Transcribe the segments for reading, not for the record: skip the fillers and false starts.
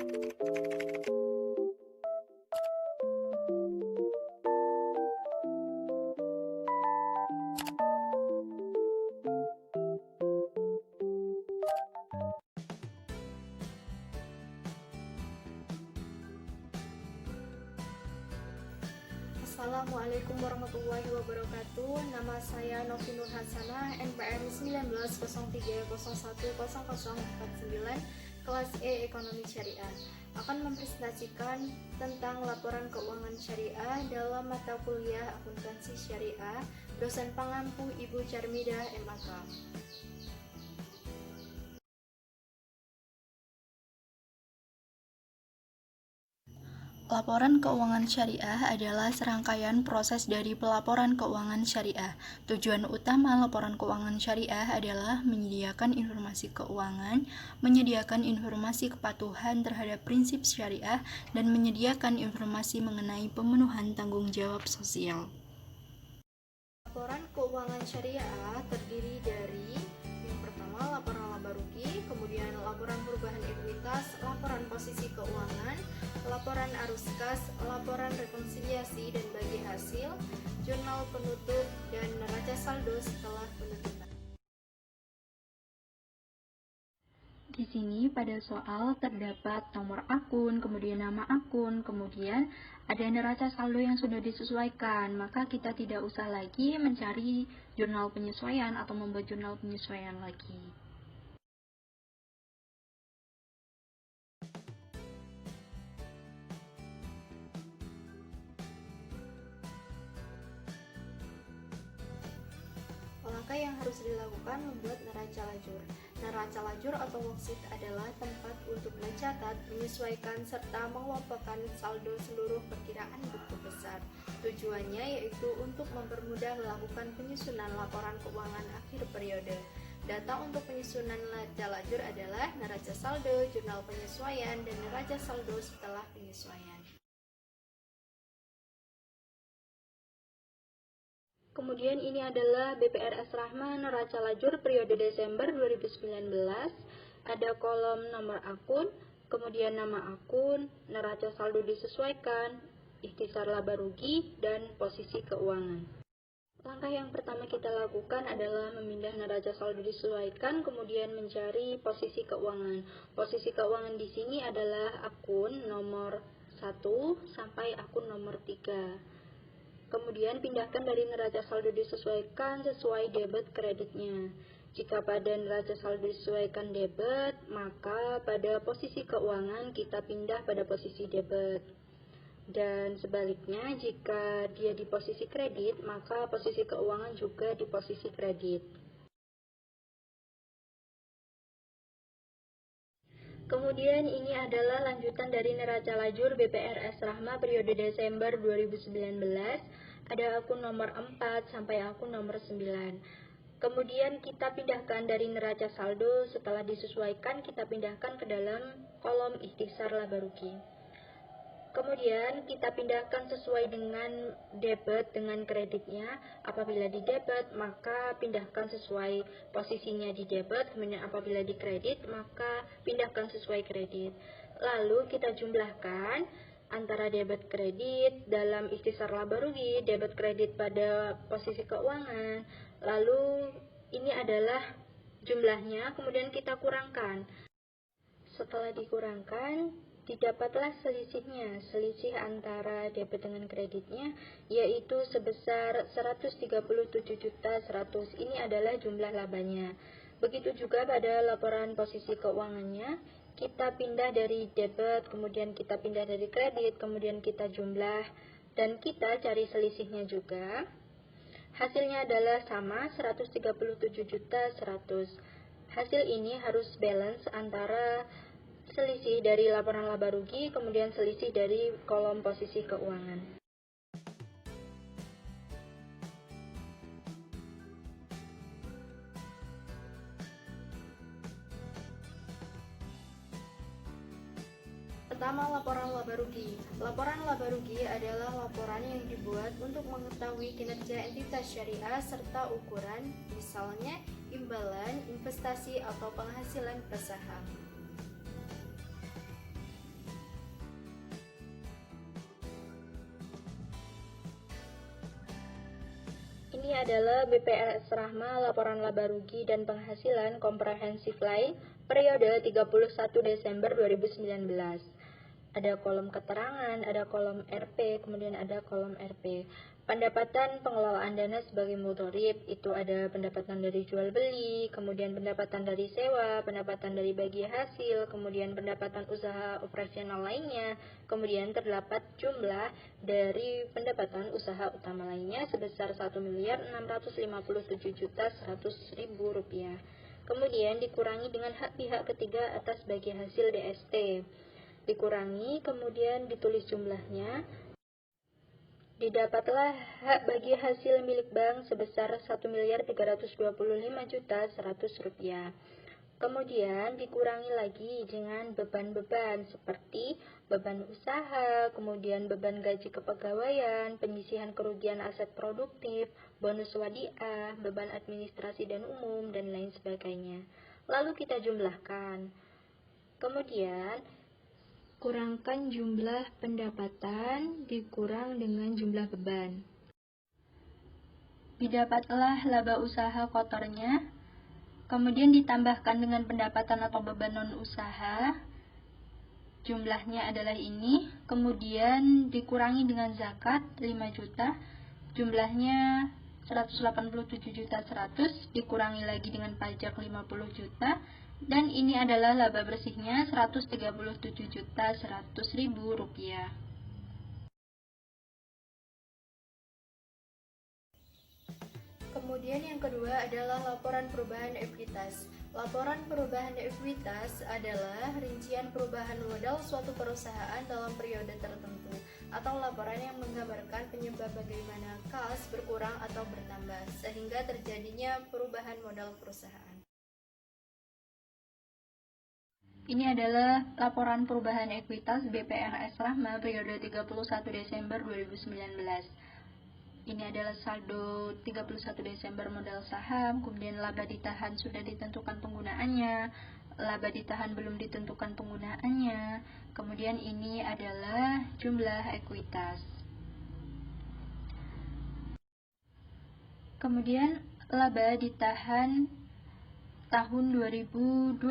Assalamualaikum warahmatullahi wabarakatuh. Nama saya Novi Nur Hasanah, NPM 1903010049, kelas E Ekonomi Syariah. Akan mempresentasikan tentang laporan keuangan syariah dalam mata kuliah akuntansi syariah, dosen pengampu Ibu Charmidah MAK. Laporan keuangan syariah adalah serangkaian proses dari pelaporan keuangan syariah. Tujuan utama laporan keuangan syariah adalah menyediakan informasi keuangan, menyediakan informasi kepatuhan terhadap prinsip syariah, dan menyediakan informasi mengenai pemenuhan tanggung jawab sosial. Laporan keuangan syariah terdiri dari yang pertama laporan laba rugi, kemudian laporan perubahan ekuitas, laporan posisi keuangan, laporan arus kas, laporan rekonsiliasi dan bagi hasil, jurnal penutup, dan neraca saldo setelah penutupan. Di sini pada soal terdapat nomor akun, kemudian nama akun, kemudian ada neraca saldo yang sudah disesuaikan, maka kita tidak usah lagi mencari jurnal penyesuaian atau membuat jurnal penyesuaian lagi. Langkah yang harus dilakukan membuat neraca lajur. Neraca lajur atau worksheet adalah tempat untuk mencatat, menyesuaikan, serta mengelompokkan saldo seluruh perkiraan bentuk besar. Tujuannya yaitu untuk mempermudah melakukan penyusunan laporan keuangan akhir periode. Data untuk penyusunan neraca lajur adalah neraca saldo, jurnal penyesuaian, dan neraca saldo setelah penyesuaian. Kemudian ini adalah BPRS Rahma neraca lajur periode Desember 2019. Ada kolom nomor akun, kemudian nama akun, neraca saldo disesuaikan, ikhtisar laba rugi, dan posisi keuangan. Langkah yang pertama kita lakukan adalah memindah neraca saldo disesuaikan, kemudian mencari posisi keuangan. Posisi keuangan di sini adalah akun nomor 1 sampai akun nomor 3. Kemudian pindahkan dari neraca saldo disesuaikan sesuai debit kreditnya. Jika pada neraca saldo disesuaikan debit, maka pada posisi keuangan kita pindah pada posisi debit. Dan sebaliknya, jika dia di posisi kredit, maka posisi keuangan juga di posisi kredit. Kemudian ini adalah lanjutan dari neraca lajur BPRS Rahma periode Desember 2019. Ada akun nomor 4 sampai akun nomor 9. Kemudian kita pindahkan dari neraca saldo, setelah disesuaikan kita pindahkan ke dalam kolom ikhtisar laba rugi. Kemudian kita pindahkan sesuai dengan debit dengan kreditnya. Apabila di debit, maka pindahkan sesuai posisinya di debit. Kemudian apabila di kredit, maka pindahkan sesuai kredit. Lalu kita jumlahkan antara debit kredit dalam ikhtisar laba rugi, debit kredit pada posisi keuangan. Lalu ini adalah jumlahnya, kemudian kita kurangkan. Setelah dikurangkan, didapatlah selisihnya, selisih antara debit dengan kreditnya, yaitu sebesar 137.100. Ini adalah jumlah labanya. Begitu juga pada laporan posisi keuangannya, kita pindah dari debit, kemudian kita pindah dari kredit, kemudian kita jumlah, dan kita cari selisihnya juga. Hasilnya adalah sama, 137.100. Hasil ini harus balance antara selisih dari laporan laba rugi, kemudian selisih dari kolom posisi keuangan. Pertama, laporan laba rugi. Laporan laba rugi adalah laporan yang dibuat untuk mengetahui kinerja entitas syariah serta ukuran, misalnya imbalan, investasi, atau penghasilan per saham. Ini adalah BPRS Rahma Laporan Laba Rugi dan Penghasilan Komprehensif Lain periode 31 Desember 2019. Ada kolom keterangan, ada kolom RP, kemudian ada kolom RP. Pendapatan pengelolaan dana sebagai mudhorib itu ada pendapatan dari jual beli, kemudian pendapatan dari sewa, pendapatan dari bagi hasil, kemudian pendapatan usaha operasional lainnya, kemudian terdapat jumlah dari pendapatan usaha utama lainnya sebesar Rp1.657.100.000. Kemudian dikurangi dengan hak pihak ketiga atas bagi hasil DST. Dikurangi, kemudian ditulis jumlahnya. Didapatlah hak bagi hasil milik bank sebesar Rp1.325.100.000. Kemudian dikurangi lagi dengan beban-beban seperti beban usaha, kemudian beban gaji kepegawaian, penyisihan kerugian aset produktif, bonus wadiah, beban administrasi dan umum, dan lain sebagainya. Lalu kita jumlahkan. Kemudian kurangkan jumlah pendapatan dikurang dengan jumlah beban. Didapatlah laba usaha kotornya, kemudian ditambahkan dengan pendapatan atau beban non-usaha. Jumlahnya adalah ini, kemudian dikurangi dengan zakat 5 juta, jumlahnya 187.100.000, dikurangi lagi dengan pajak 50 juta, dan ini adalah laba bersihnya Rp137.100.000. Kemudian yang kedua adalah laporan perubahan ekuitas. Laporan perubahan ekuitas adalah rincian perubahan modal suatu perusahaan dalam periode tertentu, atau laporan yang menggambarkan penyebab bagaimana kas berkurang atau bertambah, sehingga terjadinya perubahan modal perusahaan. Ini adalah laporan perubahan ekuitas BPRS Rahma periode 31 Desember 2019. Ini adalah saldo 31 Desember modal saham, kemudian laba ditahan sudah ditentukan penggunaannya, laba ditahan belum ditentukan penggunaannya, kemudian ini adalah jumlah ekuitas. Kemudian laba ditahan tahun 2012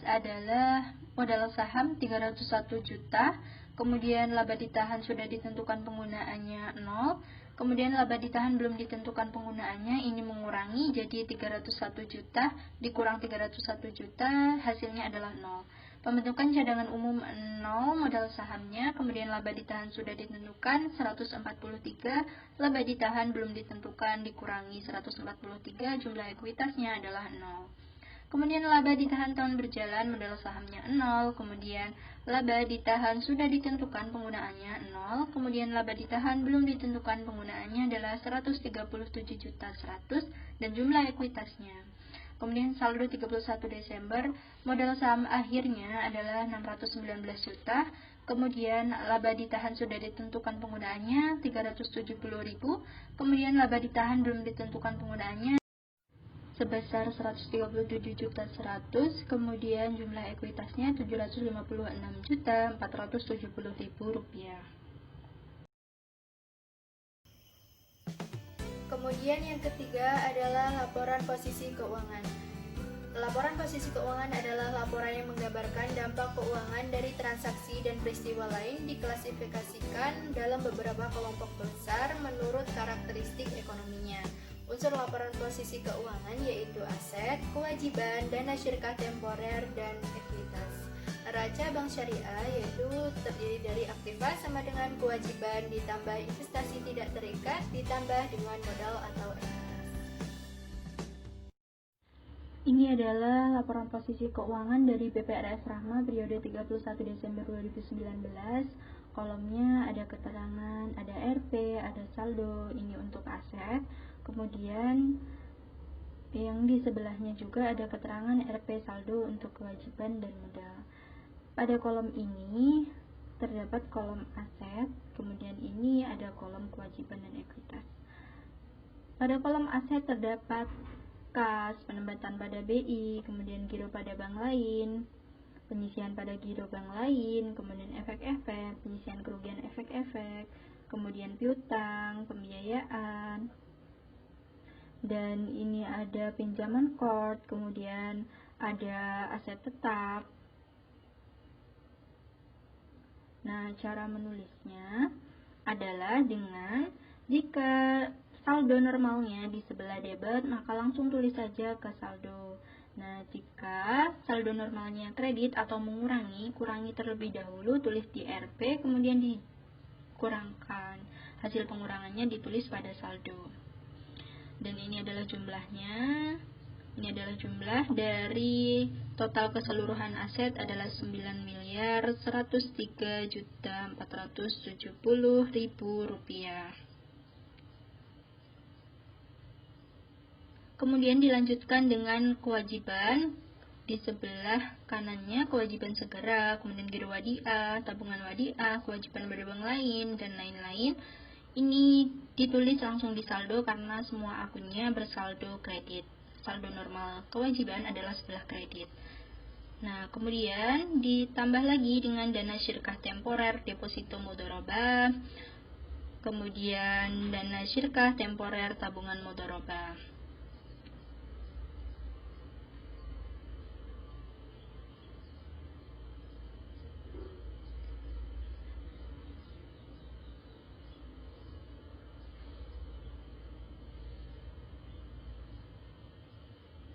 adalah modal saham 301 juta, kemudian laba ditahan sudah ditentukan penggunaannya 0, kemudian laba ditahan belum ditentukan penggunaannya, ini mengurangi jadi 301 juta dikurang 301 juta, hasilnya adalah 0. Pembentukan cadangan umum 0 modal sahamnya, kemudian laba ditahan sudah ditentukan 143, laba ditahan belum ditentukan dikurangi 143, jumlah ekuitasnya adalah 0. Kemudian laba ditahan tahun berjalan modal sahamnya 0, kemudian laba ditahan sudah ditentukan penggunaannya 0, kemudian laba ditahan belum ditentukan penggunaannya adalah 137.100.000 dan jumlah ekuitasnya. Kemudian saldo 31 Desember modal saham akhirnya adalah 619 juta, kemudian laba ditahan sudah ditentukan penggunaannya 370.000, kemudian laba ditahan belum ditentukan penggunaannya sebesar 137.100.000, kemudian jumlah ekuitasnya 756.470.000 rupiah. Kemudian yang ketiga adalah laporan posisi keuangan. Laporan posisi keuangan adalah laporan yang menggambarkan dampak keuangan dari transaksi dan peristiwa lain diklasifikasikan dalam beberapa kelompok besar menurut karakteristik ekonominya. Unsur laporan posisi keuangan yaitu aset, kewajiban, dana syirkah temporer, dan ekuitas. Neraca bank syariah yaitu terdiri dari aktiva sama dengan kewajiban ditambah investasi tidak terikat ditambah dengan modal atau ekuitas. Ini adalah laporan posisi keuangan dari BPRS Rahma periode 31 Desember 2019. Kolomnya ada keterangan, ada RP, ada saldo, ini untuk aset. Kemudian yang di sebelahnya juga ada keterangan RP saldo untuk kewajiban dan modal. Pada kolom ini terdapat kolom aset, kemudian ini ada kolom kewajiban dan ekuitas. Pada kolom aset terdapat kas, penempatan pada BI, kemudian giro pada bank lain, penyisian pada giro bank lain, kemudian efek-efek, penyisian kerugian efek-efek, kemudian piutang, pembiayaan, Dan ini ada pinjaman core, kemudian ada aset tetap. Nah, cara menulisnya adalah dengan jika saldo normalnya di sebelah debit, maka langsung tulis saja ke saldo. Nah, jika saldo normalnya kredit atau mengurangi, kurangi terlebih dahulu, tulis di RP, kemudian dikurangkan. Hasil pengurangannya ditulis pada saldo. Dan ini adalah jumlahnya. Ini adalah jumlah dari total keseluruhan aset adalah 9.103.470.000 rupiah. Kemudian dilanjutkan dengan kewajiban. Di sebelah kanannya kewajiban segera, kemudian giro wadiah, tabungan wadiah, kewajiban pada bank lain, dan lain-lain. Ini ditulis langsung di saldo karena semua akunnya bersaldo kredit. Saldo normal kewajiban adalah sebelah kredit. Nah, kemudian ditambah lagi dengan dana syirkah temporer, deposito mudharabah, kemudian dana syirkah temporer, tabungan mudharabah.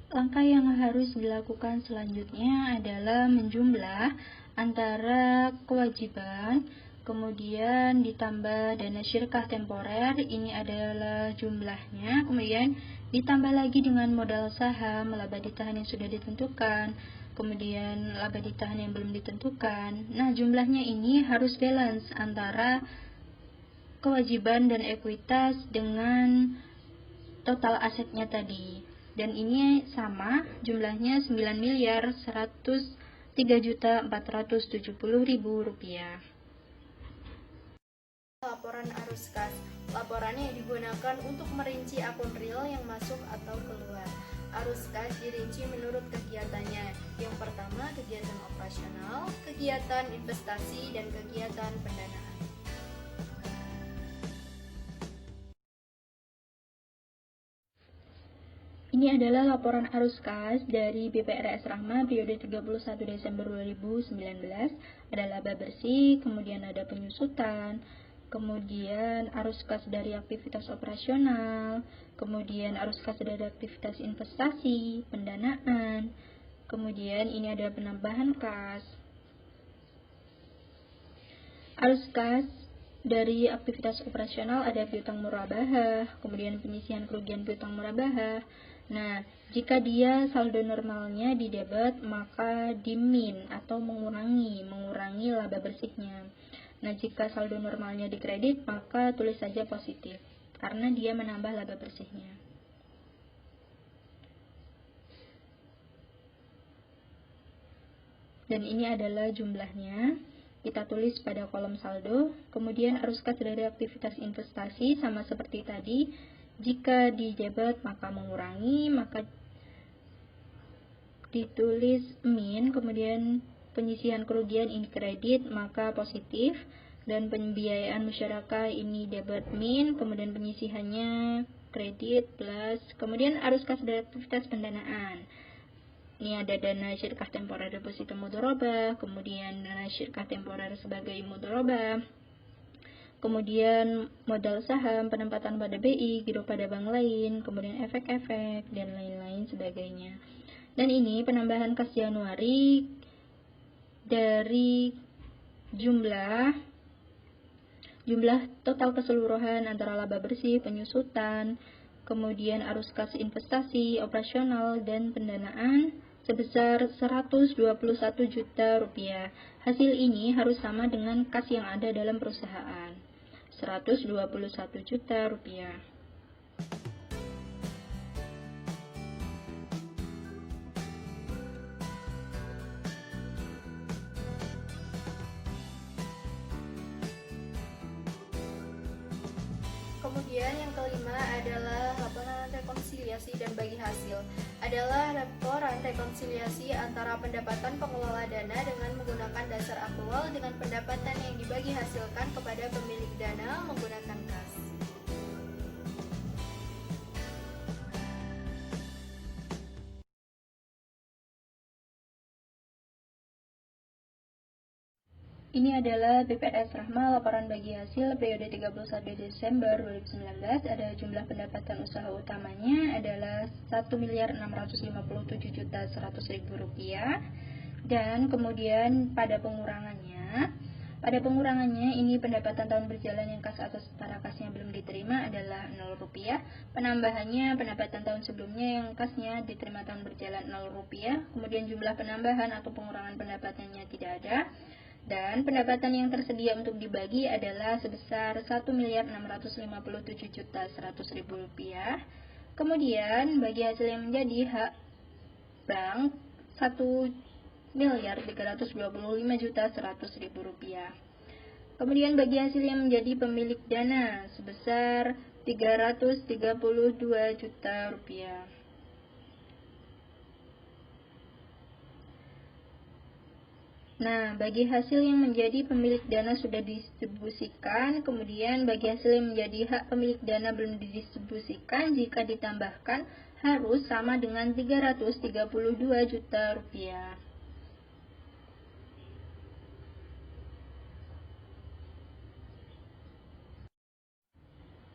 Langkah yang harus dilakukan selanjutnya adalah menjumlah antara kewajiban, kemudian ditambah dana syirkah temporer, ini adalah jumlahnya, kemudian ditambah lagi dengan modal saham, laba ditahan yang sudah ditentukan, kemudian laba ditahan yang belum ditentukan. Nah, jumlahnya ini harus balance antara kewajiban dan ekuitas dengan total asetnya tadi. Dan ini sama, jumlahnya 9.103.470.000 rupiah. Laporan arus kas. Laporannya digunakan untuk merinci akun real yang masuk atau keluar. Arus kas dirinci menurut kegiatannya. Yang pertama, kegiatan operasional, kegiatan investasi, dan kegiatan pendanaan. Ini adalah laporan arus kas dari BPRS Rahma periode 31 Desember 2019. Ada laba bersih, kemudian ada penyusutan, kemudian arus kas dari aktivitas operasional, kemudian arus kas dari aktivitas investasi, pendanaan, kemudian ini ada penambahan kas. Arus kas dari aktivitas operasional ada piutang murabahah, kemudian penyisihan kerugian piutang murabahah. Nah, jika dia saldo normalnya di debit, maka di min atau mengurangi laba bersihnya. Nah, jika saldo normalnya di kredit, maka tulis saja positif, karena dia menambah laba bersihnya. Dan ini adalah jumlahnya. Kita tulis pada kolom saldo. Kemudian arus kas dari aktivitas investasi sama seperti tadi. Jika di debit maka mengurangi, maka ditulis min, kemudian penyisihan kerugian ini kredit, maka positif, dan pembiayaan masyarakat ini debit min, kemudian penyisihannya kredit plus, kemudian arus kas dari aktivitas pendanaan. Ini ada dana syirkah temporer deposito mudharabah, kemudian dana syirkah temporer sebagai mudharabah, kemudian modal saham, penempatan pada BI, giro pada bank lain, kemudian efek-efek, dan lain-lain sebagainya. Dan ini penambahan kas Januari dari jumlah total keseluruhan antara laba bersih, penyusutan, kemudian arus kas investasi, operasional, dan pendanaan sebesar 121 juta rupiah. Hasil ini harus sama dengan kas yang ada dalam perusahaan. 121 juta rupiah. Kemudian yang kelima adalah laporan rekonsiliasi dan bagi hasil. Adalah laporan rekonsiliasi antara pendapatan pengelola dana dengan menggunakan dasar akrual dengan pendapatan yang dibagi hasilkan kepada pemilik dana menggunakan kas. Ini adalah BPRS Rahma laporan bagi hasil periode 31 Desember 2019. Ada jumlah pendapatan usaha utamanya adalah Rp1.657.100.000 dan kemudian pada pengurangannya ini pendapatan tahun berjalan yang kas atau setara kasnya belum diterima adalah Rp0. Penambahannya pendapatan tahun sebelumnya yang kasnya diterima tahun berjalan Rp0. Kemudian jumlah penambahan atau pengurangan pendapatannya tidak ada. Dan pendapatan yang tersedia untuk dibagi adalah sebesar Rp1.657.100.000. Kemudian bagi hasil yang menjadi hak bank Rp1.325.100.000. Kemudian bagi hasil yang menjadi pemilik dana sebesar Rp332 juta. Nah, bagi hasil yang menjadi pemilik dana sudah didistribusikan, kemudian bagi hasil yang menjadi hak pemilik dana belum didistribusikan, jika ditambahkan harus sama dengan Rp332 juta.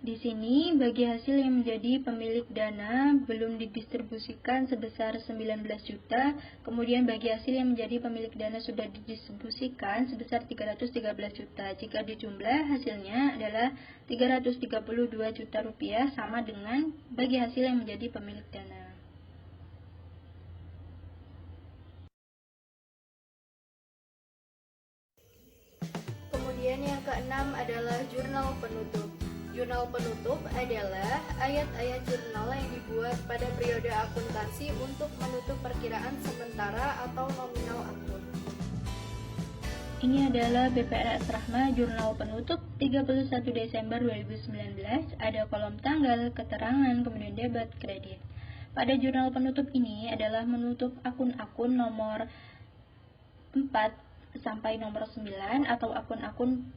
Di sini, bagi hasil yang menjadi pemilik dana belum didistribusikan sebesar 19 juta, kemudian bagi hasil yang menjadi pemilik dana sudah didistribusikan sebesar 313 juta. Jika dijumlah, hasilnya adalah Rp332 juta sama dengan bagi hasil yang menjadi pemilik dana. Kemudian yang keenam adalah jurnal penutup. Jurnal penutup adalah ayat-ayat jurnal yang dibuat pada periode akuntansi untuk menutup perkiraan sementara atau nominal akun. Ini adalah BPRS Rahma jurnal penutup 31 Desember 2019. Ada kolom tanggal, keterangan, kemudian debit, kredit. Pada jurnal penutup ini adalah menutup akun-akun nomor 4 sampai nomor 9 atau akun-akun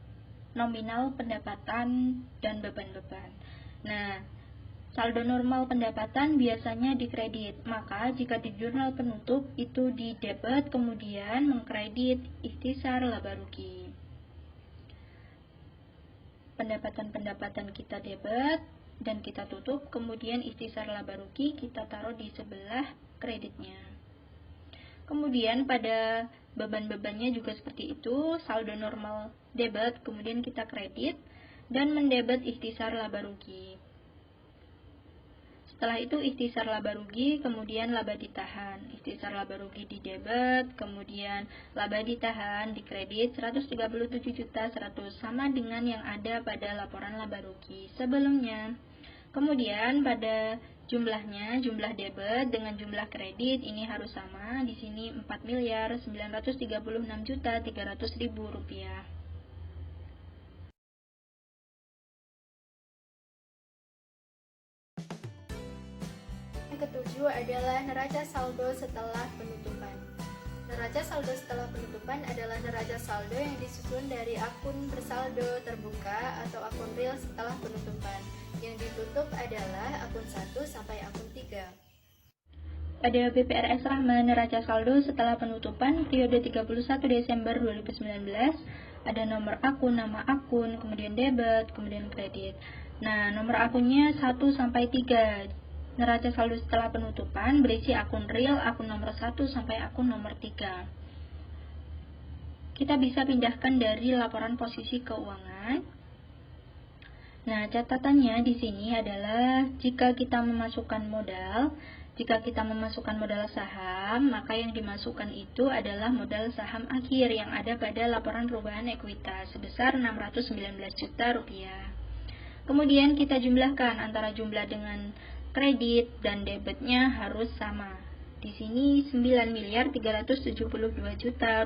nominal pendapatan dan beban-beban. Nah, saldo normal pendapatan biasanya dikredit, maka jika di jurnal penutup itu di debit kemudian mengkredit ikhtisar laba rugi. Pendapatan-pendapatan kita debit dan kita tutup, kemudian ikhtisar laba rugi kita taruh di sebelah kreditnya. Kemudian pada beban-bebannya juga seperti itu, saldo normal debit, kemudian kita kredit dan mendebit ikhtisar laba rugi. Setelah itu ikhtisar laba rugi, kemudian laba ditahan. Ikhtisar laba rugi di debit, kemudian laba ditahan dikredit 137.100 sama dengan yang ada pada laporan laba rugi sebelumnya. Kemudian pada jumlahnya, jumlah debit dengan jumlah kredit ini harus sama. Di sini Rp4.936.300.000. Yang ketujuh adalah neraca saldo setelah penutupan. Neraca saldo setelah penutupan adalah neraca saldo yang disusun dari akun bersaldo terbuka atau akun real setelah penutupan. Yang ditutup adalah akun 1 sampai akun 3. Pada BPRS Rahma neraca saldo setelah penutupan periode 31 Desember 2019 ada nomor akun, nama akun, kemudian debit, kemudian kredit. Nah, nomor akunnya 1 sampai 3. Neraca saldo setelah penutupan berisi akun real, akun nomor 1 sampai akun nomor 3. Kita bisa pindahkan dari laporan posisi keuangan. Nah, catatannya di sini adalah jika kita memasukkan modal saham, maka yang dimasukkan itu adalah modal saham akhir yang ada pada laporan perubahan ekuitas sebesar Rp619 juta. Kemudian kita jumlahkan antara jumlah dengan kredit dan debitnya harus sama. Di sini Rp9.372 juta.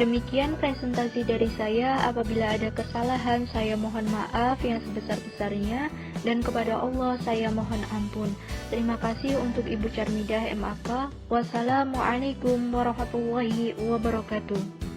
Demikian presentasi dari saya. Apabila ada kesalahan, saya mohon maaf yang sebesar-besarnya, dan kepada Allah saya mohon ampun. Terima kasih untuk Ibu Charmidah MAK. Wassalamualaikum warahmatullahi wabarakatuh.